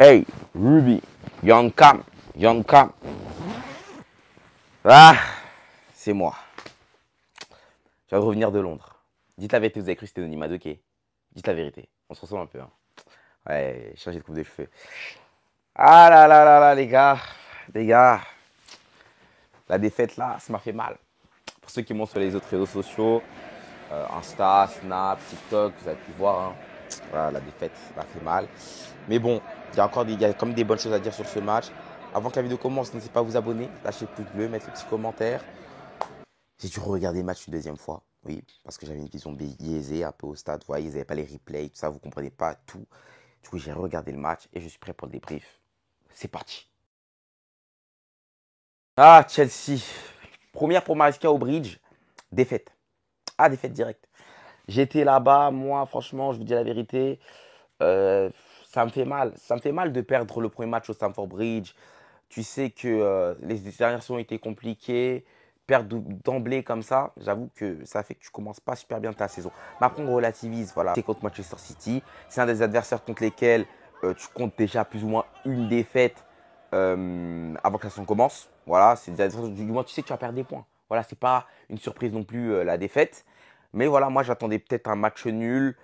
Hey, Ruby, Young Cam, Young Cam. Ah, c'est moi. Je viens de revenir de Londres. Dites la vérité, vous avez cru que c'était Nima Doké. Dites la vérité, on se ressemble un peu. Hein. Ouais, changé de coupe de cheveux. Ah là là là là, les gars. La défaite là, ça m'a fait mal. Pour ceux qui montent sur les autres réseaux sociaux, Insta, Snap, TikTok, vous avez pu voir. Hein. Voilà, la défaite, ça m'a fait mal. Mais bon, il y a quand même des bonnes choses à dire sur ce match. Avant que la vidéo commence, n'hésitez pas à vous abonner, lâcher le pouce bleu, mettre le petit commentaire. J'ai dû regarder le match une deuxième fois, oui, parce que j'avais une vision biaisée un peu au stade. Vous voyez, ils n'avaient pas les replays, tout ça, vous ne comprenez pas tout. Du coup, j'ai regardé le match et je suis prêt pour le débrief. C'est parti. Ah, Chelsea. Première pour Maresca au bridge. Défaite. Ah, défaite directe. J'étais là-bas, moi, franchement, je vous dis la vérité. euh, Ça me fait mal. Ça me fait mal de perdre le premier match au Stamford Bridge. Tu sais que les dernières saisons ont été compliquées. Perdre d'emblée comme ça, j'avoue que ça fait que tu commences pas super bien ta saison. Mais après, on relativise. Voilà. C'est contre Manchester City. C'est un des adversaires contre lesquels tu comptes déjà plus ou moins une défaite avant que la saison commence. Voilà. C'est des adversaires, du moins, tu sais que tu vas perdre des points. Voilà. C'est pas une surprise non plus la défaite. Mais voilà, moi, j'attendais peut-être un match nul.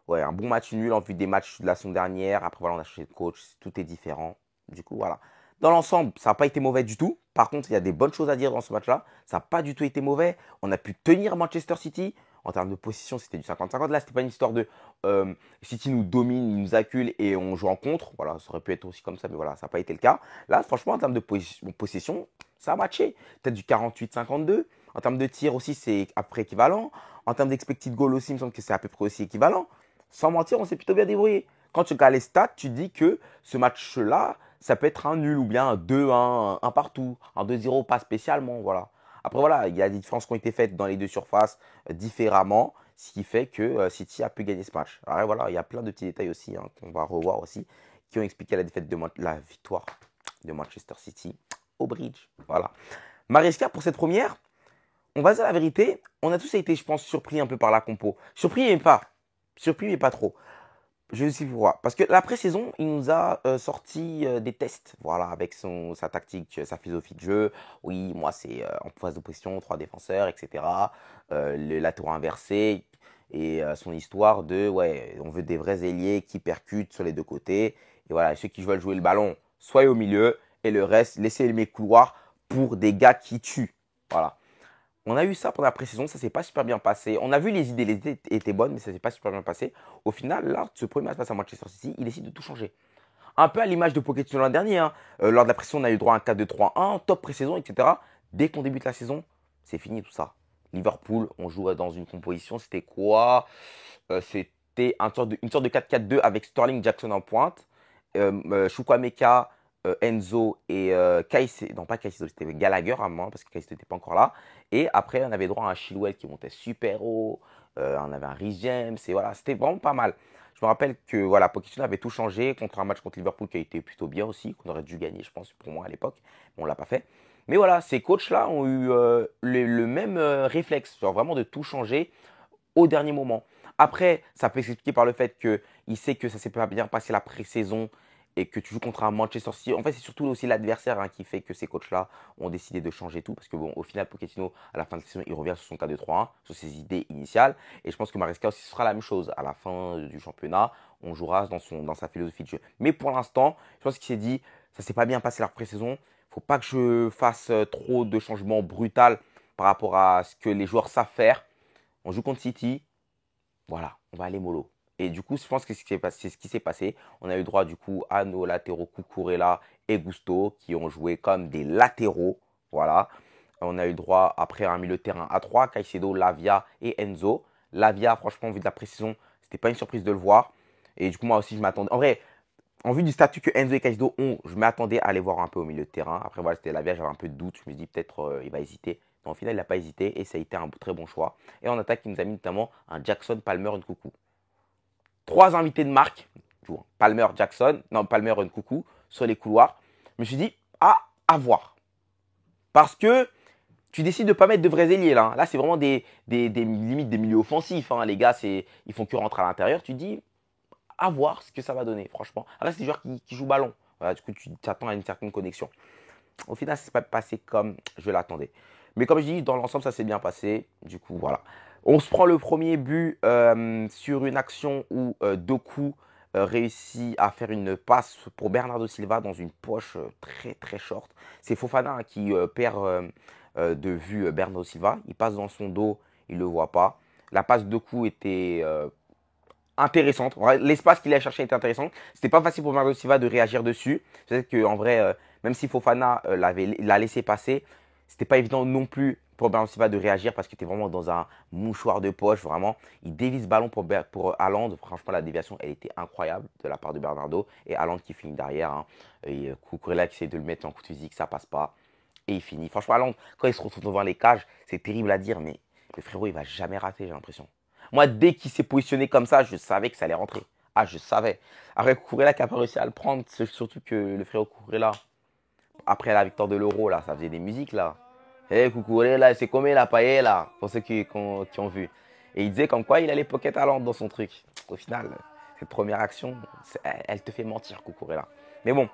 Ouais, un bon match nul en vue des matchs de la saison dernière. Après, voilà, on a changé de coach. Tout est différent. Du coup, voilà. Dans l'ensemble, ça n'a pas été mauvais du tout. Par contre, il y a des bonnes choses à dire dans ce match-là. Ça n'a pas du tout été mauvais. On a pu tenir Manchester City. En termes de position, c'était du 50-50. Là, c'était pas une histoire de City nous domine, il nous accule et on joue en contre. Voilà, ça aurait pu être aussi comme ça, mais voilà, ça n'a pas été le cas. Là, franchement, en termes de possession, ça a matché. Peut-être du 48-52. En termes de tir aussi, c'est à peu près équivalent. En termes d'expected goal aussi, il me semble que c'est à peu près aussi équivalent. Sans mentir, on s'est plutôt bien débrouillé. Quand tu regardes les stats, tu dis que ce match-là, ça peut être un nul ou bien un 2-1, un partout, un 2-0, pas spécialement. Voilà. Après, voilà, il y a des différences qui ont été faites dans les deux surfaces différemment, ce qui fait que City a pu gagner ce match. Alors voilà, il y a plein de petits détails aussi hein, qu'on va revoir aussi, qui ont expliqué la victoire de Manchester City au Bridge. Voilà. Maresca, pour cette première, on va dire la vérité, on a tous été, je pense, surpris un peu par la compo. Surpris mais pas. Surpris mais pas trop. Je sais pourquoi. Parce que la pré-saison, il nous a sorti des tests, voilà, avec sa tactique, sa philosophie de jeu. Oui, moi, c'est en phase d'opposition, trois défenseurs, etc. Le latéraux inversé et son histoire de, ouais, on veut des vrais ailiers qui percutent sur les deux côtés. Et voilà, ceux qui veulent jouer le ballon, soyez au milieu et le reste, laissez les couloirs pour des gars qui tuent. Voilà. On a eu ça pendant la pré-saison, ça s'est pas super bien passé. On a vu les idées étaient bonnes, mais ça s'est pas super bien passé. Au final, là, ce premier match face à Manchester City, il décide de tout changer. Un peu à l'image de Pochettino l'an dernier. Hein. Lors de la pré-saison, on a eu droit à un 4-2-3-1, top pré-saison, etc. Dès qu'on débute la saison, c'est fini tout ça. Liverpool, on joue dans une composition, c'était quoi C'était une sorte de 4-4-2 avec Sterling Jackson en pointe, Chukwuemeka, Enzo et Caicedo, non pas Caicedo, c'était Gallagher à un moment parce que Caicedo n'était pas encore là. Et après, on avait droit à un Chilwell qui montait super haut, on avait un Rhys James, et voilà, c'était vraiment pas mal. Je me rappelle que voilà, Pochettino avait tout changé contre un match contre Liverpool qui a été plutôt bien aussi, qu'on aurait dû gagner, je pense, pour moi à l'époque, mais on l'a pas fait. Mais voilà, ces coachs-là ont eu le même réflexe, genre vraiment de tout changer au dernier moment. Après, ça peut s'expliquer par le fait qu'il sait que ça s'est pas bien passé la pré-saison et que tu joues contre un Manchester City. En fait, c'est surtout aussi l'adversaire hein, qui fait que ces coachs-là ont décidé de changer tout. Parce que bon, au final, Pochettino, à la fin de la saison, il revient sur son 4-2-3-1, sur ses idées initiales. Et je pense que Maresca aussi sera la même chose. À la fin du championnat, on jouera dans sa philosophie de jeu. Mais pour l'instant, je pense qu'il s'est dit, ça s'est pas bien passé la pré-saison. Il ne faut pas que je fasse trop de changements brutaux par rapport à ce que les joueurs savent faire. On joue contre City, voilà, on va aller mollo. Et du coup, je pense que c'est ce qui s'est passé. On a eu droit du coup à nos latéraux Cucurella et Gusto qui ont joué comme des latéraux. Voilà. On a eu droit après à un milieu de terrain à 3, Caicedo, Lavia et Enzo. Lavia, franchement, vu de la précision, c'était pas une surprise de le voir. Et du coup, moi aussi, je m'attendais. En vrai, en vue du statut que Enzo et Caicedo ont, je m'attendais à les voir un peu au milieu de terrain. Après, voilà, c'était Lavia, j'avais un peu de doute. Je me dis peut-être il va hésiter. Mais au final, il n'a pas hésité et ça a été un très bon choix. Et en attaque, il nous a mis notamment un Jackson, Palmer, Coucou. Trois invités de marque, Palmer, Jackson, non, Palmer, Coucou, sur les couloirs. Je me suis dit, à voir. Parce que tu décides de ne pas mettre de vrais ailiers là. Là, c'est vraiment des limites des milieux offensifs. Hein. Les gars, ils font que rentrer à l'intérieur. Tu dis, À voir ce que ça va donner, franchement. Après, c'est des joueurs qui jouent ballon. Voilà, du coup, tu t'attends à une certaine connexion. Au final, ça s'est pas passé comme je l'attendais. Mais comme je dis, dans l'ensemble, ça s'est bien passé. Du coup, voilà. On se prend le premier but sur une action où Doku réussit à faire une passe pour Bernardo Silva dans une poche très très short. C'est Fofana hein, qui perd de vue Bernardo Silva. Il passe dans son dos, il ne le voit pas. La passe Doku était intéressante. L'espace qu'il a cherché était intéressant. C'était pas facile pour Bernardo Silva de réagir dessus. C'est qu'en vrai, même si Fofana l'a laissé passer, c'était pas évident non plus pour Bernardo Silva de réagir parce qu'il était vraiment dans un mouchoir de poche. Vraiment, il dévie ce ballon pour Haaland. Franchement, la déviation, elle était incroyable de la part de Bernardo. Et Haaland qui finit derrière. Hein. Et Cucurella qui essaie de le mettre en coup de physique, ça passe pas. Et il finit. Franchement, Haaland, quand il se retrouve devant les cages, c'est terrible à dire, mais le frérot, il va jamais rater, j'ai l'impression. Moi, dès qu'il s'est positionné comme ça, je savais que ça allait rentrer. Ah, je savais. Après, Cucurella qui n'a pas réussi à le prendre, surtout que le frérot Cucurella, après la victoire de l'Euro, là, ça faisait des musiques, là. Hé, Cucurella, c'est comme la paille, là, pour ceux qui ont vu. Et il disait comme quoi il allait pocket talent dans son truc. Au final, cette première action, elle te fait mentir, Cucurella. Mais bon,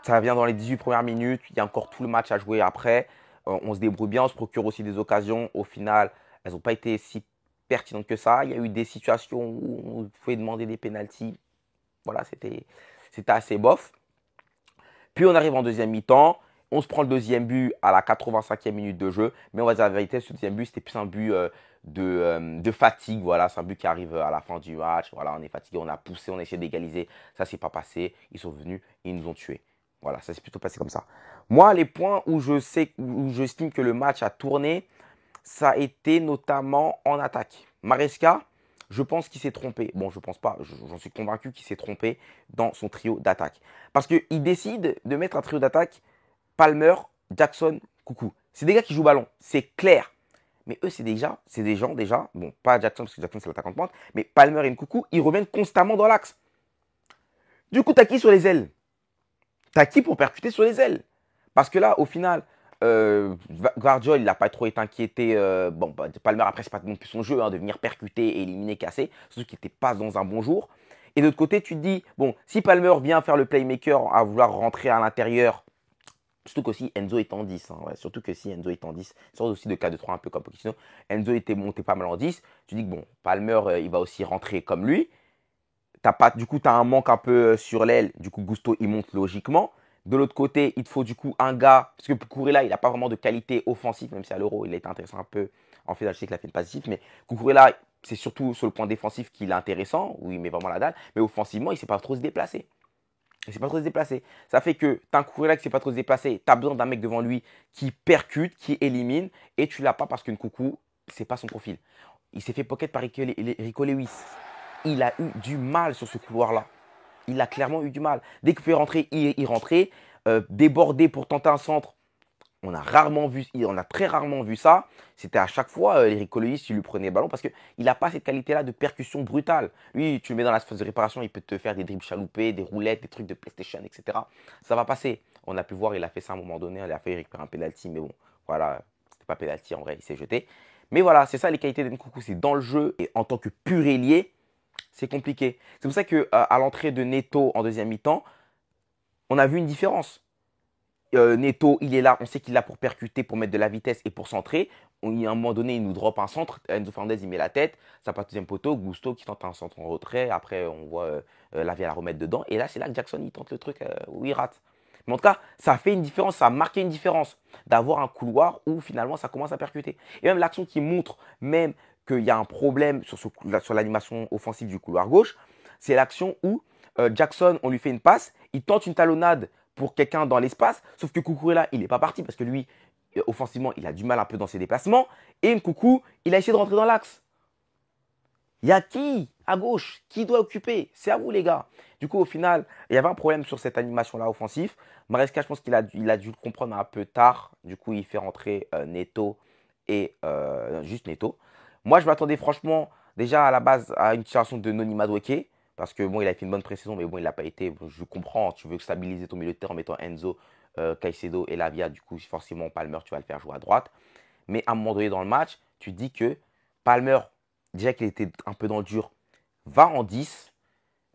ça vient dans les 18 premières minutes. Il y a encore tout le match à jouer après. On se débrouille bien, on se procure aussi des occasions. Au final, elles n'ont pas été si pertinentes que ça. Il y a eu des situations où on pouvait demander des pénaltys. Voilà, c'était assez bof. Puis on arrive en deuxième mi-temps. On se prend le deuxième but à la 85e minute de jeu. Mais on va dire la vérité, ce deuxième but, c'était plus un but de fatigue. Voilà, c'est un but qui arrive à la fin du match. Voilà, on est fatigué, on a poussé, on a essayé d'égaliser. Ça ne s'est pas passé. Ils sont venus et ils nous ont tués. Voilà, ça s'est plutôt passé comme ça. Moi, les points où j'estime que le match a tourné, ça a été notamment en attaque. Maresca, je pense qu'il s'est trompé. Bon, je pense pas, j'en suis convaincu qu'il s'est trompé dans son trio d'attaque. Parce qu'il décide de mettre un trio d'attaque Palmer, Jackson, Coucou. C'est des gars qui jouent ballon, c'est clair. Mais eux, c'est des gens déjà, bon, pas Jackson parce que Jackson c'est l'attaquant de pointe, mais Palmer et Coucou, ils reviennent constamment dans l'axe. Du coup, t'as qui sur les ailes? T'as qui pour percuter sur les ailes? Parce que là, au final, Guardiola, il n'a pas trop été inquiété. Bon, bah, Palmer, après, c'est pas non plus son jeu hein, de venir percuter, éliminer, casser. Surtout qu'il n'était pas dans un bon jour. Et de l'autre côté, tu te dis, bon, si Palmer vient faire le playmaker à vouloir rentrer à l'intérieur, surtout qu'aussi Enzo est en 10. Hein, ouais, surtout que si Enzo est en 10, sorte aussi de 4-2-3 un peu comme Pochettino. Enzo était monté pas mal en 10. Tu dis que bon, Palmer, il va aussi rentrer comme lui. Du coup, tu as un manque un peu sur l'aile. Du coup, Gusto, il monte logiquement. De l'autre côté, il te faut du coup un gars. Parce que Cucurella, il n'a pas vraiment de qualité offensive, même si à l'Euro, il a été intéressant un peu. En fait, je sais qu'il a fait le passif. Mais Cucurella, c'est surtout sur le point défensif qu'il est intéressant, où il met vraiment la dalle. Mais offensivement, il ne sait pas trop se déplacer. Il ne sait pas trop se déplacer. Ça fait que tu as un Cucurella qui ne sait pas trop se déplacer. Tu as besoin d'un mec devant lui qui percute, qui élimine. Et tu ne l'as pas parce qu'une Coucou, ce n'est pas son profil. Il s'est fait pocket par Rico Lewis. Il a eu du mal sur ce couloir-là. Il a clairement eu du mal. Dès qu'il pouvait rentrer, il rentrait. Débordé pour tenter un centre, on a très rarement vu ça. C'était à chaque fois, Eric Coloïs, il lui prenait le ballon parce qu'il n'a pas cette qualité-là de percussion brutale. Lui, tu le mets dans la phase de réparation, il peut te faire des dribbles chaloupés, des roulettes, des trucs de PlayStation, etc. Ça va passer. On a pu voir, il a fait ça à un moment donné. Il a failli récupérer un penalty, mais bon, voilà, c'était pas penalty en vrai, il s'est jeté. Mais voilà, c'est ça les qualités d'Nkoukou, c'est dans le jeu et en tant que pur ailier, c'est compliqué. C'est pour ça qu'à l'entrée de Neto en deuxième mi-temps, on a vu une différence. Neto, il est là, on sait qu'il est là pour percuter, pour mettre de la vitesse et pour centrer. À un moment donné, il nous drop un centre. Enzo Fernandez, il met la tête. Ça passe deuxième poteau. Gusto qui tente un centre en retrait. Après, on voit Lavia la remettre dedans. Et là, c'est là que Jackson, il tente le truc où il rate. Mais en tout cas, ça fait une différence, ça a marqué une différence d'avoir un couloir où finalement ça commence à percuter. Et même l'action qui montre même qu'il y a un problème sur l'animation offensive du couloir gauche, c'est l'action où Jackson, on lui fait une passe, il tente une talonnade pour quelqu'un dans l'espace, sauf que Cucurella, il n'est pas parti parce que lui, offensivement, il a du mal un peu dans ses déplacements. Et Nkoukou, il a essayé de rentrer dans l'axe. Il y a qui à gauche? Qui doit occuper? C'est à vous, les gars. Du coup, au final, il y avait un problème sur cette animation-là offensif. Maresca, je pense qu'il a dû le comprendre un peu tard. Du coup, il fait rentrer Neto et juste Neto. Moi, je m'attendais franchement déjà à la base à une situation de Noni Madueke. Parce que bon, il a fait une bonne pré-saison, mais bon, il n'a pas été. Bon, je comprends, tu veux stabiliser ton milieu de terrain en mettant Enzo, Caicedo et Lavia. Du coup, forcément, Palmer, tu vas le faire jouer à droite. Mais à un moment donné dans le match, tu te dis que Palmer, déjà qu'il était un peu dans le dur, va en 10.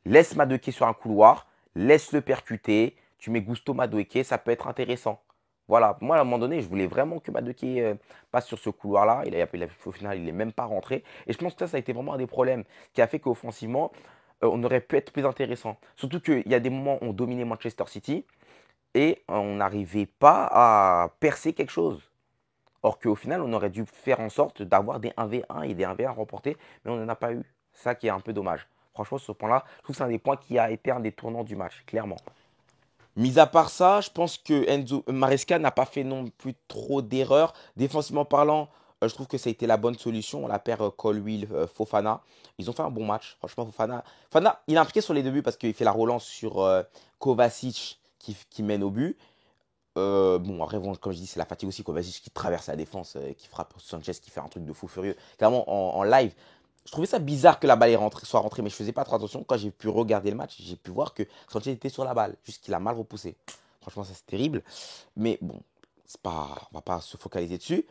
Laisse Madueke sur un couloir, laisse-le percuter, tu mets Gusto Madueke, ça peut être intéressant. Voilà, moi à un moment donné, je voulais vraiment que Madueke passe sur ce couloir-là. Au final, il n'est même pas rentré. Et je pense que ça a été vraiment un des problèmes qui a fait qu'offensivement, on aurait pu être plus intéressant. Surtout qu'il y a des moments où on dominait Manchester City et on n'arrivait pas à percer quelque chose. Or qu'au final, on aurait dû faire en sorte d'avoir des 1v1 et des 1v1 remportés, mais on n'en a pas eu. C'est ça qui est un peu dommage. Franchement, sur ce point-là, je trouve que c'est un des points qui a été un des tournants du match, clairement. Mis à part ça, je pense que Enzo Maresca n'a pas fait non plus trop d'erreurs. Défensivement parlant, je trouve que ça a été la bonne solution. On la perd Colwill, Fofana. Ils ont fait un bon match. Franchement, Fofana, il est impliqué sur les deux buts parce qu'il fait la relance sur Kovacic qui mène au but. Bon, après, bon, comme je dis, c'est la fatigue aussi. Kovacic qui traverse la défense, qui frappe Sanchez, qui fait un truc de fou furieux. Clairement, en live, je trouvais ça bizarre que la balle soit rentrée, mais je faisais pas trop attention. Quand j'ai pu regarder le match, j'ai pu voir que Sanchez était sur la balle, juste qu'il a mal repoussé. Franchement, ça c'est terrible. Mais bon, c'est pas, on va pas se focaliser dessus.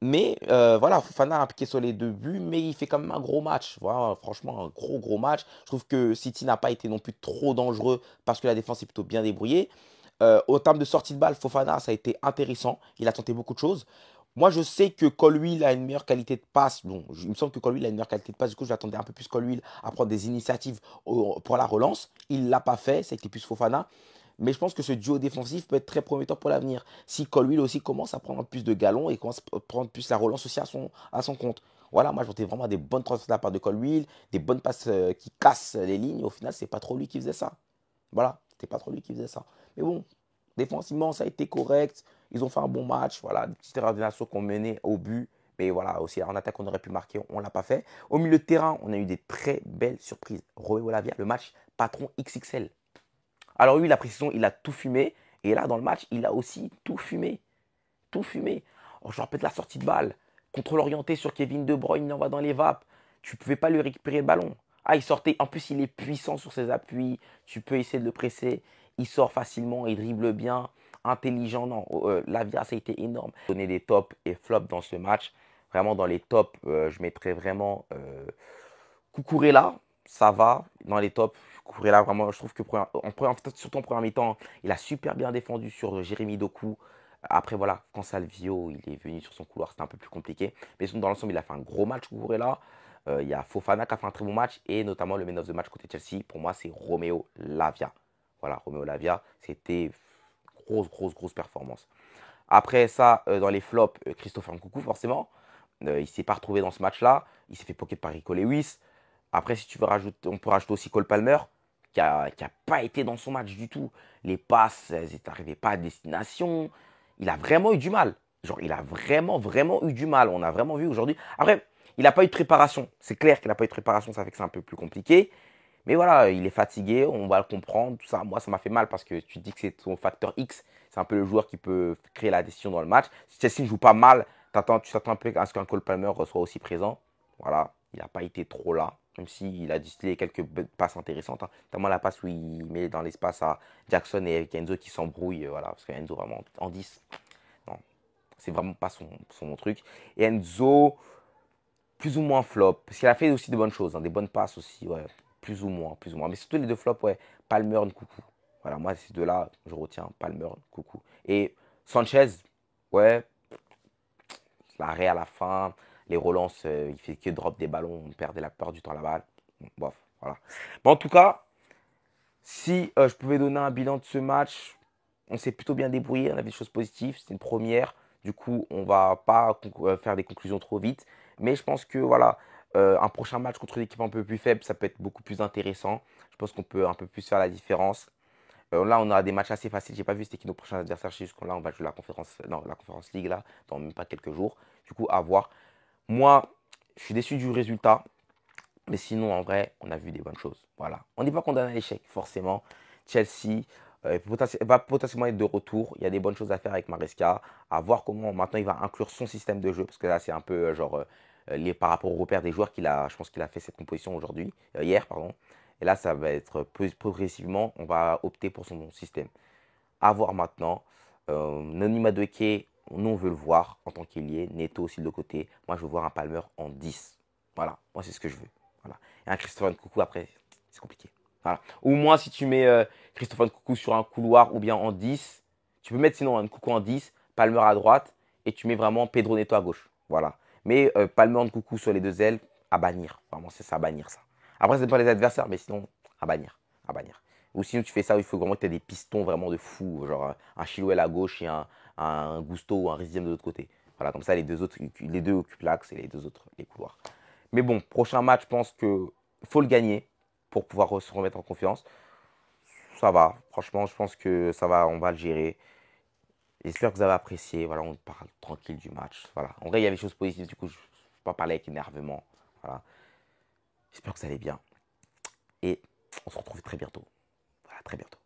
Mais voilà, Fofana a impliqué sur les deux buts, mais il fait quand même un gros match. Voilà, franchement, un gros match. Je trouve que City n'a pas été non plus trop dangereux parce que la défense est plutôt bien débrouillée. Au terme de sortie de balle, Fofana, ça a été intéressant. Il a tenté beaucoup de choses. Moi, je sais que Colwill a une meilleure qualité de passe. Bon, il me semble que Colwill a une meilleure qualité de passe. Du coup, j'attendais un peu plus Colwill à prendre des initiatives pour la relance. Il ne l'a pas fait. C'était plus Fofana. Mais je pense que ce duo défensif peut être très prometteur pour l'avenir. Si Colwill aussi commence à prendre plus de galons et commence à prendre plus la relance aussi à son compte. Voilà, moi, j'entends vraiment des bonnes transferts de la part de Colwill, des bonnes passes qui cassent les lignes. Au final, c'est pas trop lui qui faisait ça. Voilà, c'était pas trop lui qui faisait ça. Mais bon, défensivement, ça a été correct. Ils ont fait un bon match. Voilà, des petites erreurs de Nassau qu'on menait au but. Mais voilà, aussi en attaque, on aurait pu marquer, on ne l'a pas fait. Au milieu de terrain, on a eu des très belles surprises. Romeo Lavia, le match patron XXL. Alors oui, la précision, il a tout fumé. Et là, dans le match, il a aussi tout fumé. Tout fumé. Oh, je rappelle la sortie de balle. Contrôle orienté sur Kevin De Bruyne, il envoie dans les vapes. Tu ne pouvais pas lui récupérer le ballon. Ah, il sortait. En plus, il est puissant sur ses appuis. Tu peux essayer de le presser. Il sort facilement, il dribble bien. Intelligent, non. Lavia, ça a été énorme. Donner des tops et flops dans ce match. Vraiment, dans les tops, je mettrais vraiment Cucurella, ça va. Dans les tops, Cucurella, vraiment, je trouve que surtout en première mi-temps, il a super bien défendu sur Jérémy Doku. Après, voilà, quand Salvio il est venu sur son couloir, c'était un peu plus compliqué. Mais sinon, dans l'ensemble, il a fait un gros match, Cucurella. Il y a Fofana qui a fait un très bon match. Et notamment, le man of the match côté Chelsea, pour moi, c'est Romeo Lavia. Voilà, Romeo Lavia, c'était grosse performance. Après ça, dans les flops, Christopher Nkunku, forcément. Il ne s'est pas retrouvé dans ce match-là. Il s'est fait pocket par Rico Lewis. Après, si tu veux rajouter, on peut rajouter aussi Cole Palmer, qui a pas été dans son match du tout. Les passes, elles n'arrivaient pas à destination. Il a vraiment eu du mal. Genre, il a vraiment eu du mal. On a vraiment vu aujourd'hui. Après, il n'a pas eu de préparation. C'est clair qu'il n'a pas eu de préparation. Ça fait que c'est un peu plus compliqué. Mais voilà, il est fatigué. On va le comprendre. Tout ça, moi, ça m'a fait mal parce que tu dis que c'est son facteur X. C'est un peu le joueur qui peut créer la décision dans le match. Si Chelsea ne joue pas mal, tu t'attends un peu à ce qu'un Cole Palmer soit aussi présent. Voilà, il n'a pas été trop là, même s'il a distillé quelques passes intéressantes, hein. Notamment la passe où il met dans l'espace à Jackson et avec Enzo qui s'embrouillent. Voilà, parce que Enzo, vraiment, en 10, non, c'est vraiment pas son truc. Et Enzo, plus ou moins flop, parce qu'il a fait aussi de bonnes choses, hein, des bonnes passes aussi, ouais, plus ou moins. Mais surtout les deux flops, ouais, Palmer, Coucou. Voilà, moi, ces deux-là, je retiens Palmer, Coucou. Et Sanchez, ouais, l'arrêt à la fin, les relances, il fait que drop des ballons, on perdait la peur du temps à la balle. Bon, bof, voilà. Mais en tout cas, si je pouvais donner un bilan de ce match, on s'est plutôt bien débrouillé, on avait des choses positives, c'était une première. Du coup, on va pas faire des conclusions trop vite. Mais je pense que voilà, un prochain match contre une équipe un peu plus faible, ça peut être beaucoup plus intéressant. Je pense qu'on peut un peu plus faire la différence. Là, on aura des matchs assez faciles. J'ai pas vu c'était qui nos prochains adversaires. Jusqu'à là, on va jouer la conférence League là, dans même pas quelques jours. Du coup, à voir. Moi, je suis déçu du résultat. Mais sinon, en vrai, on a vu des bonnes choses. Voilà. On n'est pas condamné à l'échec, forcément. Chelsea va potentiellement être de retour. Il y a des bonnes choses à faire avec Maresca. À voir comment maintenant il va inclure son système de jeu. Parce que là, c'est un peu par rapport au repère des joueurs qu'il a. Je pense qu'il a fait cette composition hier, pardon. Et là, ça va être progressivement, on va opter pour son système. À voir maintenant. Noni Madueke, nous on veut le voir en tant qu'ailier. Neto aussi de l'autre côté. Moi, je veux voir un Palmer en 10. Voilà, moi c'est ce que je veux. Voilà. Et un Christopher Nkunku après, c'est compliqué. Voilà. Ou moins si tu mets Christophe Nkunku sur un couloir ou bien en 10, tu peux mettre sinon un Nkunku en 10, Palmer à droite et tu mets vraiment Pedro Neto à gauche. Voilà. Mais Palmer Nkunku sur les deux ailes, à bannir. Vraiment, c'est ça, à bannir ça. Après, ça dépend des adversaires, mais sinon, à bannir. À bannir. Ou sinon, tu fais ça, il faut vraiment que tu aies des pistons vraiment de fou, genre un Chilwell à gauche et un Gusto ou un Riziem de l'autre côté. Voilà, comme ça, les deux occupent l'axe et les deux autres les couloirs. Mais bon, prochain match, je pense que faut le gagner pour pouvoir se remettre en confiance. Ça va, franchement, je pense que ça va, on va le gérer. J'espère que vous avez apprécié. Voilà, on parle tranquille du match. Voilà. En vrai, il y a des choses positives, du coup, je ne vais pas parler avec énervement. Voilà. J'espère que vous allez bien. Et on se retrouve très bientôt. Voilà, très bientôt.